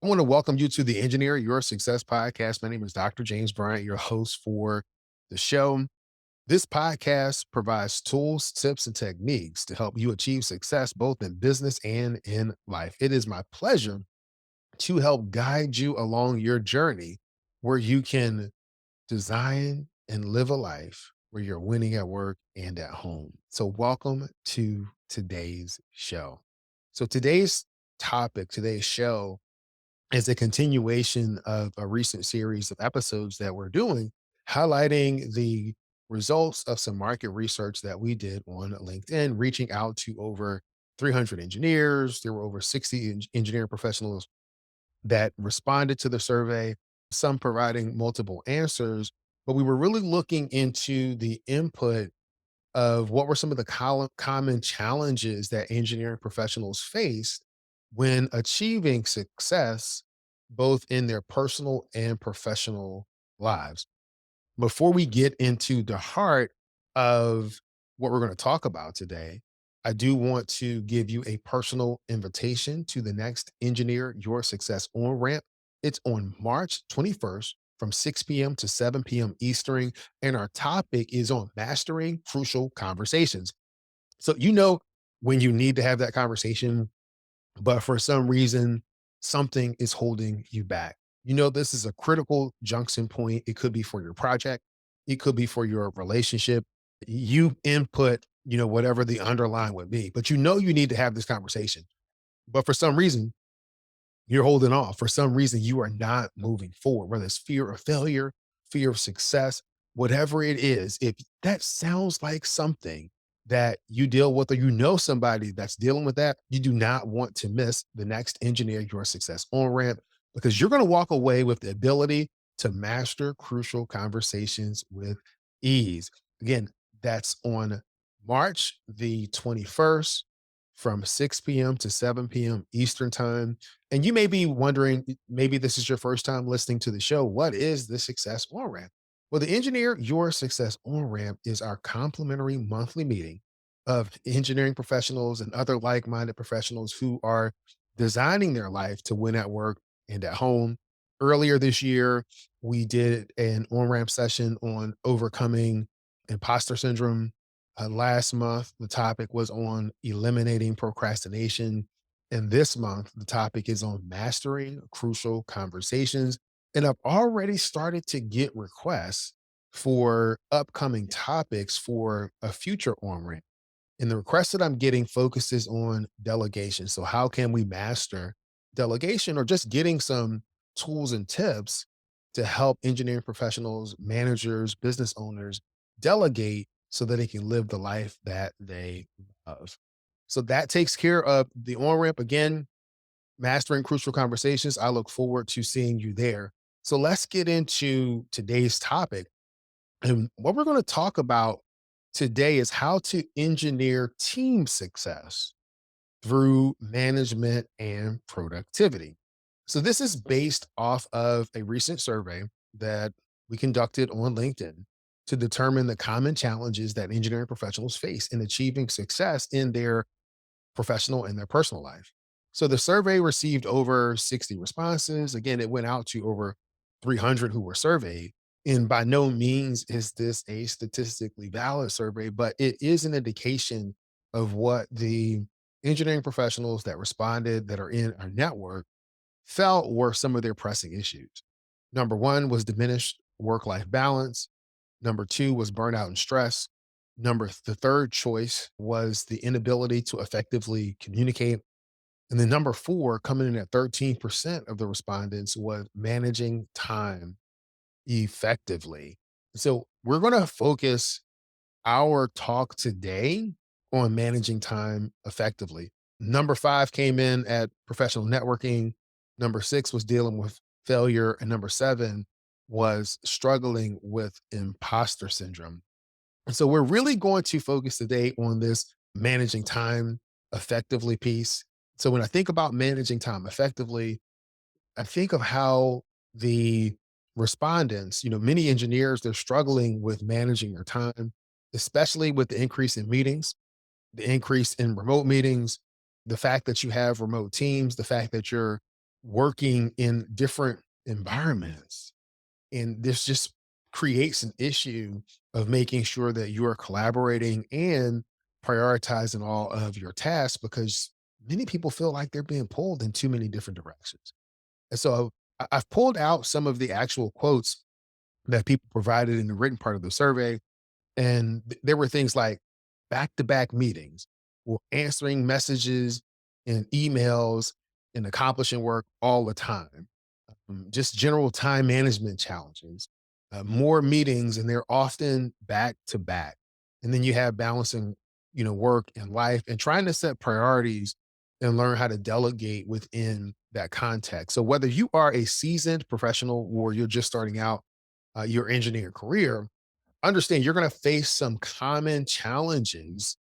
I want to welcome you to the Engineer Your Success podcast. My name is Dr. James Bryant, your host for the show. This podcast provides tools, tips, and techniques to help you achieve success both in business and in life. It is my pleasure to help guide you along your journey where you can design and live a life where you're winning at work and at home. So, welcome to today's show. So, today's show is a continuation of a recent series of episodes that we're doing, highlighting the results of some market research that we did on LinkedIn, reaching out to over 300 engineers. There were over 60 engineering professionals that responded to the survey, some providing multiple answers. But we were really looking into the input of what were some of the common challenges that engineering professionals faced when achieving success, both in their personal and professional lives. Before we get into the heart of what we're going to talk about today, I do want to give you a personal invitation to the next Engineer Your Success on ramp. It's on March 21st from 6 p.m. to 7 p.m. Eastern. And our topic is on mastering crucial conversations. So, when you need to have that conversation, but for some reason, something is holding you back. This is a critical junction point. It could be for your project, it could be for your relationship. You input, whatever the underlying would be, but you need to have this conversation. But for some reason, you're holding off. For some reason, you are not moving forward, whether it's fear of failure, fear of success, whatever it is. If that sounds like something that you deal with, or somebody that's dealing with that, you do not want to miss the next Engineer Your Success on ramp, because you're going to walk away with the ability to master crucial conversations with ease. Again, that's on March the 21st from 6 p.m. to 7 p.m. Eastern time. And you may be wondering, maybe this is your first time listening to the show. What is the Success On Ramp? Well, the Engineer Your Success On Ramp is our complimentary monthly meeting of engineering professionals and other like minded professionals who are designing their life to win at work and at home. Earlier this year, we did an on ramp session on overcoming imposter syndrome. Last month, the topic was on eliminating procrastination. And this month, the topic is on mastering crucial conversations. And I've already started to get requests for upcoming topics for a future on ramp. And the request that I'm getting focuses on delegation. So, how can we master delegation, or just getting some tools and tips to help engineering professionals, managers, business owners delegate so that they can live the life that they love? So, that takes care of the on ramp. Again, mastering crucial conversations. I look forward to seeing you there. So, let's get into today's topic. And what we're going to talk about today is how to engineer team success through management and productivity. So, this is based off of a recent survey that we conducted on LinkedIn to determine the common challenges that engineering professionals face in achieving success in their professional and their personal life. So, the survey received over 60 responses. Again, it went out to over 300 who were surveyed. And by no means is this a statistically valid survey, but it is an indication of what the engineering professionals that responded that are in our network felt were some of their pressing issues. Number one was diminished work life balance. Number two was burnout and stress. The third choice was the inability to effectively communicate. And then number four, coming in at 13% of the respondents, was managing time effectively. So we're going to focus our talk today on managing time effectively. Number five came in at professional networking. Number six was dealing with failure. And number seven was struggling with imposter syndrome. And so we're really going to focus today on this managing time effectively piece. So when I think about managing time effectively, I think of how the respondents, many engineers, they're struggling with managing their time, especially with the increase in meetings, the increase in remote meetings, the fact that you have remote teams, the fact that you're working in different environments. And this just creates an issue of making sure that you are collaborating and prioritizing all of your tasks because many people feel like they're being pulled in too many different directions. And so I've pulled out some of the actual quotes that people provided in the written part of the survey. And there were things like back to back meetings or answering messages and emails and accomplishing work all the time. Just general time management challenges, more meetings, and they're often back to back. And then you have balancing, work and life and trying to set priorities and learn how to delegate within that context. So whether you are a seasoned professional or you're just starting out your engineer career, understand you're going to face some common challenges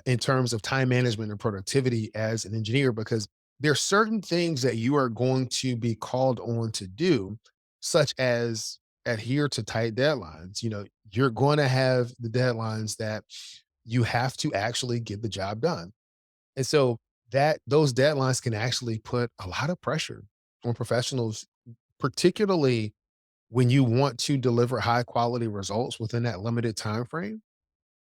in terms of time management and productivity as an engineer because there are certain things that you are going to be called on to do, such as adhere to tight deadlines. You're going to have the deadlines that you have to actually get the job done. And so that those deadlines can actually put a lot of pressure on professionals, particularly when you want to deliver high quality results within that limited time frame.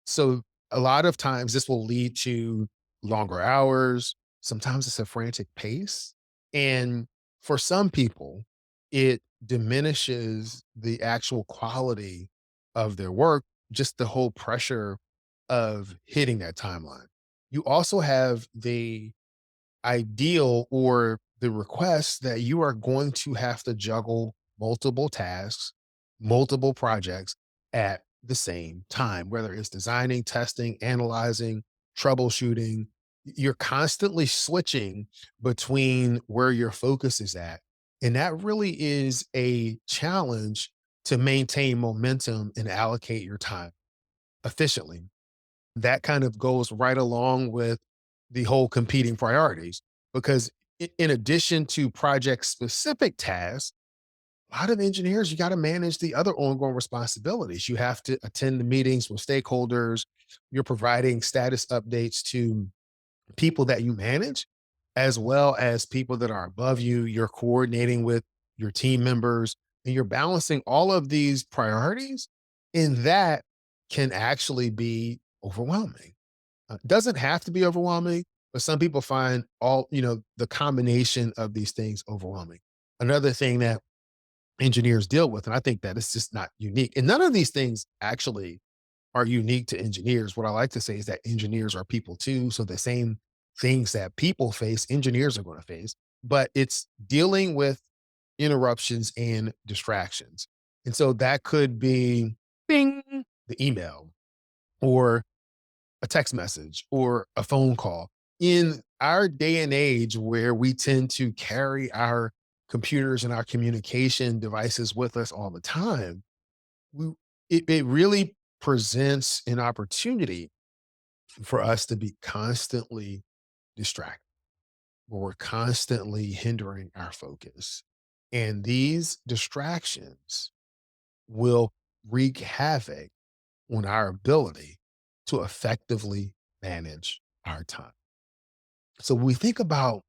So a lot of times this will lead to longer hours. Sometimes it's a frantic pace. And for some people, it diminishes the actual quality of their work, just the whole pressure of hitting that timeline. You also have the ideal or the request that you are going to have to juggle multiple tasks, multiple projects at the same time, whether it's designing, testing, analyzing, troubleshooting. You're constantly switching between where your focus is at. And that really is a challenge to maintain momentum and allocate your time efficiently. That kind of goes right along with the whole competing priorities because in addition to project specific tasks, a lot of engineers, you got to manage the other ongoing responsibilities. You have to attend the meetings with stakeholders. You're providing status updates to people that you manage, as well as people that are above you. You're coordinating with your team members and you're balancing all of these priorities. And that can actually be overwhelming. Doesn't have to be overwhelming, but some people find the combination of these things overwhelming. Another thing that engineers deal with, and I think that it's just not unique. And none of these things actually are unique to engineers. What I like to say is that engineers are people too. So the same things that people face, engineers are going to face, but it's dealing with interruptions and distractions. And so that could be bing, the email, or a text message or a phone call. In our day and age where we tend to carry our computers and our communication devices with us all the time, we, it really presents an opportunity for us to be constantly distracted, where we're constantly hindering our focus. And these distractions will wreak havoc on our ability to effectively manage our time. So when we think about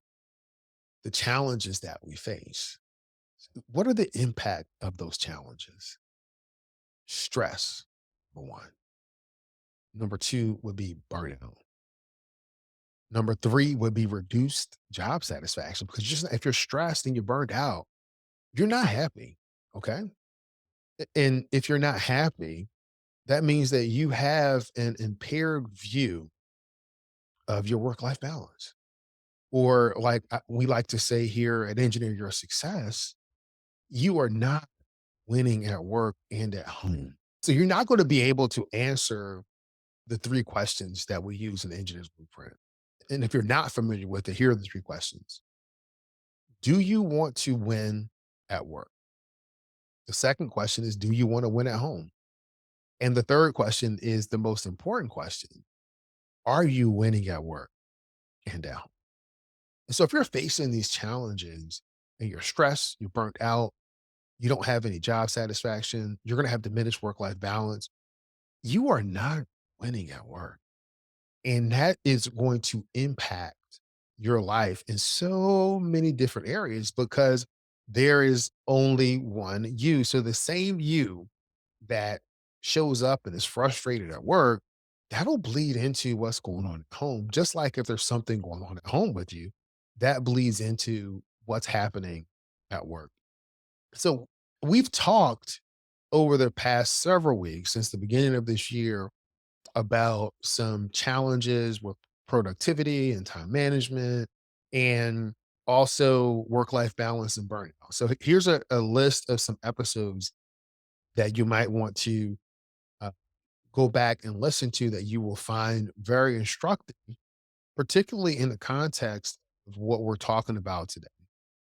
the challenges that we face, what are the impact of those challenges? Stress, number one. Number two would be burnout. Number three would be reduced job satisfaction because just if you're stressed and you're burned out, you're not happy. Okay. And if you're not happy, that means that you have an impaired view of your work life balance. Or like we like to say here at Engineer Your Success, you are not winning at work and at home. So you're not going to be able to answer the three questions that we use in the engineer's blueprint. And if you're not familiar with it, here are the three questions. Do you want to win at work? The second question is, do you want to win at home? And the third question is the most important question. Are you winning at work and at home? And so if you're facing these challenges and you're stressed, you're burnt out, you don't have any job satisfaction, you're going to have diminished work life balance, you are not winning at work. And that is going to impact your life in so many different areas because there is only one you. So the same you that shows up and is frustrated at work, that'll bleed into what's going on at home. Just like if there's something going on at home with you, that bleeds into what's happening at work. So we've talked over the past several weeks since the beginning of this year about some challenges with productivity and time management and also work life balance and burnout. So here's a list of some episodes that you might want to uh, go back and listen to that you will find very instructive, particularly in the context of what we're talking about today.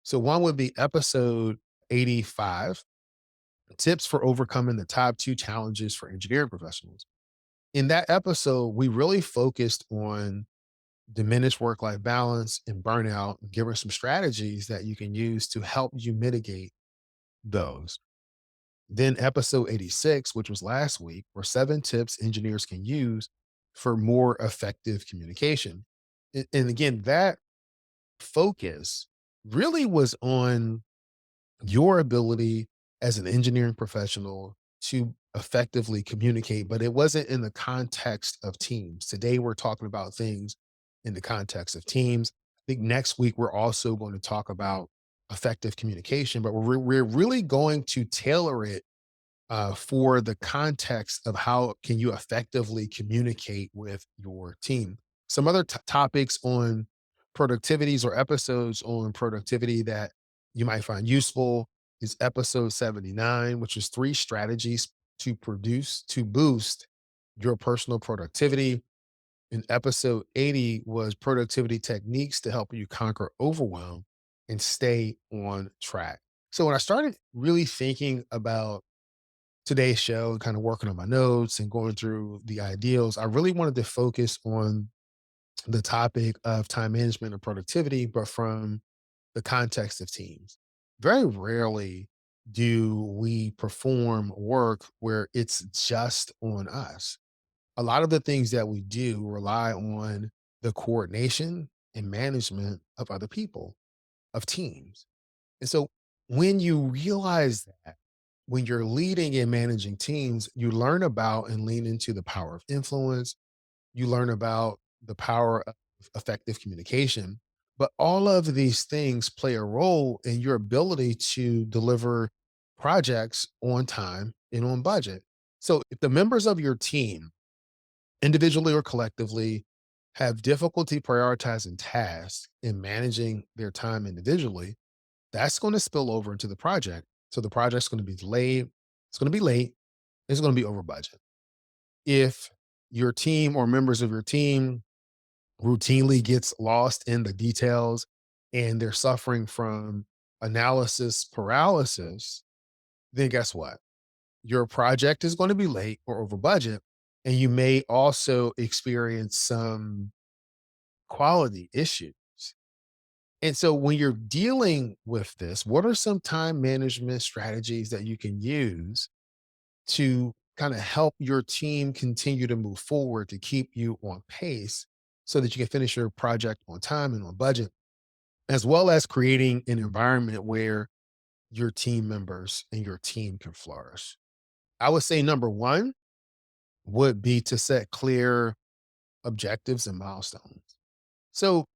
So, one would be episode 85, Tips for Overcoming the Top Two Challenges for Engineering Professionals. In that episode, we really focused on diminished work life balance and burnout, and give her some strategies that you can use to help you mitigate those. Then episode 86, which was last week, were 7 tips engineers can use for more effective communication. And again, that focus really was on your ability as an engineering professional to effectively communicate, but it wasn't in the context of teams. Today, we're talking about things in the context of teams. I think next week, we're also going to talk about effective communication, but we're really going to tailor it for the context of how can you effectively communicate with your team. Some other topics on productivities or episodes on productivity that you might find useful is episode 79, which is 3 strategies to boost your personal productivity. And episode 80 was productivity techniques to help you conquer overwhelm and stay on track. So when I started really thinking about today's show, kind of working on my notes and going through the ideals, I really wanted to focus on the topic of time management and productivity, but from the context of teams. Very rarely do we perform work where it's just on us. A lot of the things that we do rely on the coordination and management of other people, of teams. And so when you realize that, when you're leading and managing teams, you learn about and lean into the power of influence. You learn about the power of effective communication. But all of these things play a role in your ability to deliver projects on time and on budget. So if the members of your team, individually or collectively, have difficulty prioritizing tasks and managing their time individually, that's going to spill over into the project. So the project's going to be delayed, it's going to be late, it's going to be over budget. If your team or members of your team routinely gets lost in the details and they're suffering from analysis paralysis, then guess what? Your project is going to be late or over budget. And you may also experience some quality issues. And so when you're dealing with this, what are some time management strategies that you can use to kind of help your team continue to move forward to keep you on pace so that you can finish your project on time and on budget, as well as creating an environment where your team members and your team can flourish? I would say number one would be to set clear objectives and milestones. So,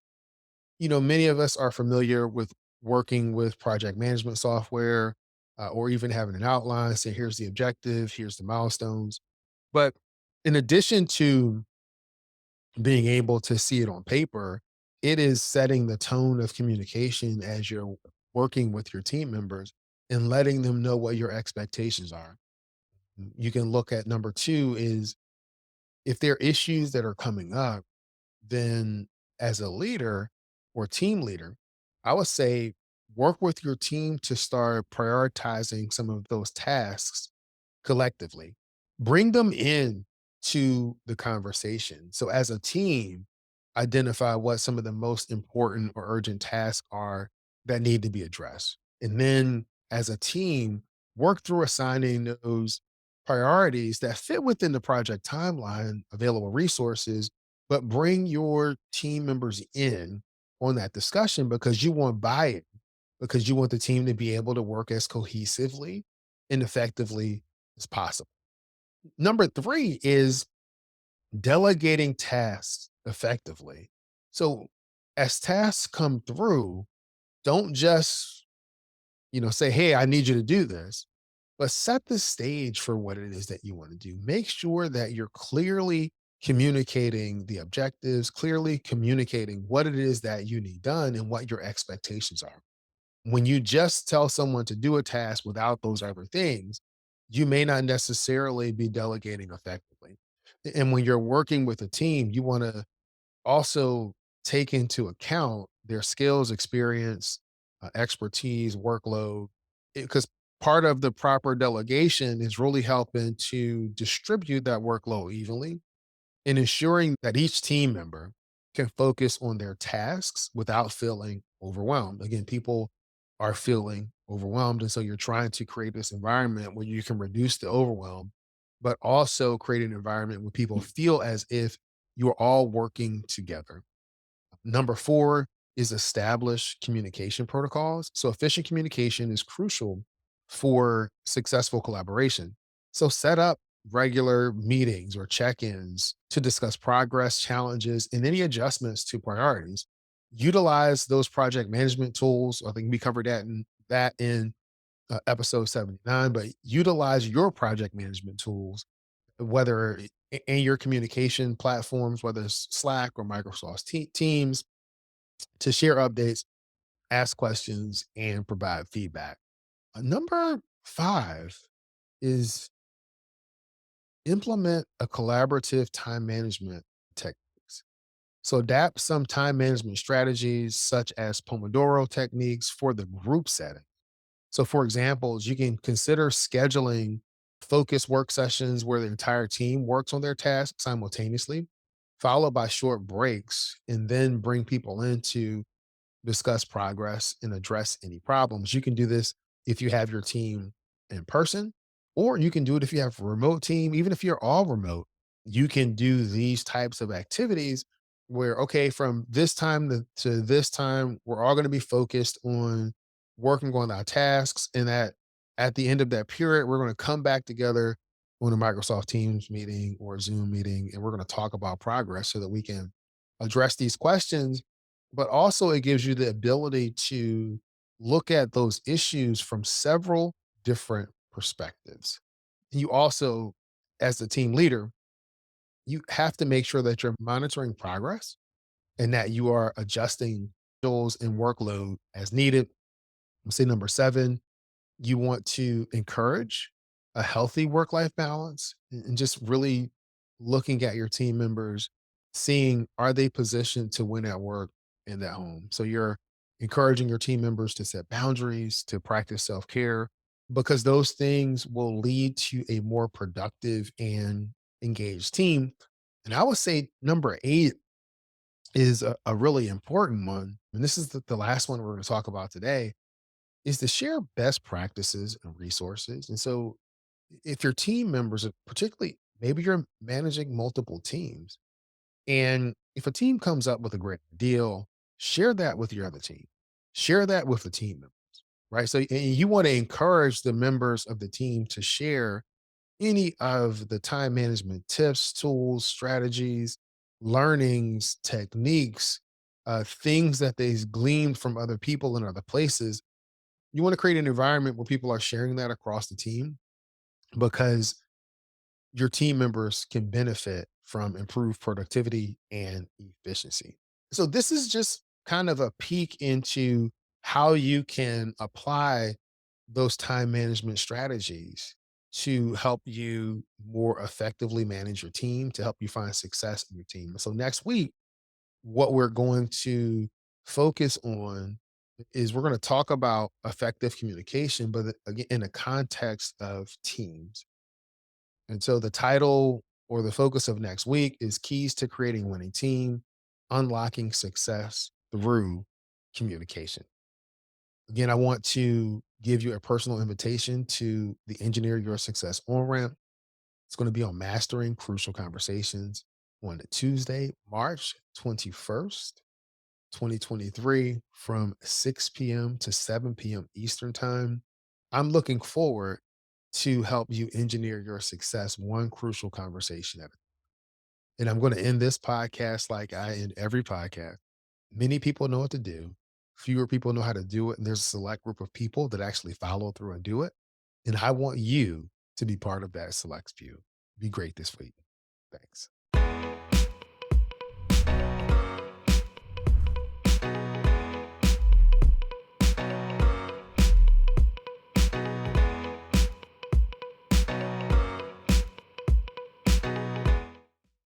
many of us are familiar with working with project management software, or even having an outline, say, here's the objective, here's the milestones. But in addition to being able to see it on paper, it is setting the tone of communication as you're working with your team members and letting them know what your expectations are. You can look at number two is if there are issues that are coming up, then as a leader or team leader, I would say work with your team to start prioritizing some of those tasks collectively. Bring them in to the conversation. So as a team, identify what some of the most important or urgent tasks are that need to be addressed. And then as a team, work through assigning those priorities that fit within the project timeline, available resources, but bring your team members in on that discussion because you want buy-in, because you want the team to be able to work as cohesively and effectively as possible. Number three is delegating tasks effectively. So as tasks come through, don't just, say, hey, I need you to do this, but set the stage for what it is that you want to do. Make sure that you're clearly communicating the objectives, clearly communicating what it is that you need done and what your expectations are. When you just tell someone to do a task without those other things, you may not necessarily be delegating effectively. And when you're working with a team, you want to also take into account their skills, experience, expertise, workload, because part of the proper delegation is really helping to distribute that workload evenly and ensuring that each team member can focus on their tasks without feeling overwhelmed. Again, people are feeling overwhelmed. And so you're trying to create this environment where you can reduce the overwhelm, but also create an environment where people feel as if you're all working together. Number four is establish communication protocols. So efficient communication is crucial for successful collaboration. So set up regular meetings or check-ins to discuss progress, challenges, and any adjustments to priorities. Utilize those project management tools. I think we covered that in episode 79, but utilize your project management tools, whether in your communication platforms, whether it's Slack or Microsoft Teams, to share updates, ask questions, and provide feedback. Number five is implement a collaborative time management techniques. So adapt some time management strategies such as Pomodoro techniques for the group setting. So for examples, you can consider scheduling focus work sessions where the entire team works on their tasks simultaneously, followed by short breaks, and then bring people in to discuss progress and address any problems. You can do this if you have your team in person, or you can do it if you have a remote team. Even if you're all remote, you can do these types of activities where, okay, from this time to this time, we're all going to be focused on working on our tasks. And at the end of that period, we're going to come back together on a Microsoft Teams meeting or a Zoom meeting, and we're going to talk about progress so that we can address these questions, but also it gives you the ability to look at those issues from several different perspectives. You also, as the team leader, you have to make sure that you're monitoring progress and that you are adjusting goals and workload as needed. Say number seven, you want to encourage a healthy work life balance and just really looking at your team members, seeing are they positioned to win at work and at home. So you're encouraging your team members to set boundaries, to practice self care, because those things will lead to a more productive and engaged team. And I would say number eight is a really important one. And this is the last one we're going to talk about today is to share best practices and resources. And so, if your team members, particularly maybe you're managing multiple teams, and if a team comes up with a great deal, share that with your other team, share that with the team members, right? So, and you want to encourage the members of the team to share any of the time management tips, tools, strategies, learnings, techniques, things that they've gleaned from other people in other places. You want to create an environment where people are sharing that across the team because your team members can benefit from improved productivity and efficiency. So, this is just kind of a peek into how you can apply those time management strategies to help you more effectively manage your team, to help you find success in your team. So, next week, what we're going to focus on is we're going to talk about effective communication, but again, in the context of teams. And so the title or the focus of next week is Keys to Creating a Winning Team, Unlocking Success Through Communication. Again, I want to give you a personal invitation to the Engineer Your Success on ramp. It's going to be on Mastering Crucial Conversations on Tuesday, March 21st. 2023 from 6 p.m. to 7 p.m. Eastern Time. I'm looking forward to help you engineer your success one crucial conversation at a. And I'm going to end this podcast like I end every podcast. Many people know what to do. Fewer people know how to do it. And there's a select group of people that actually follow through and do it. And I want you to be part of that select few. Be great this week. Thanks.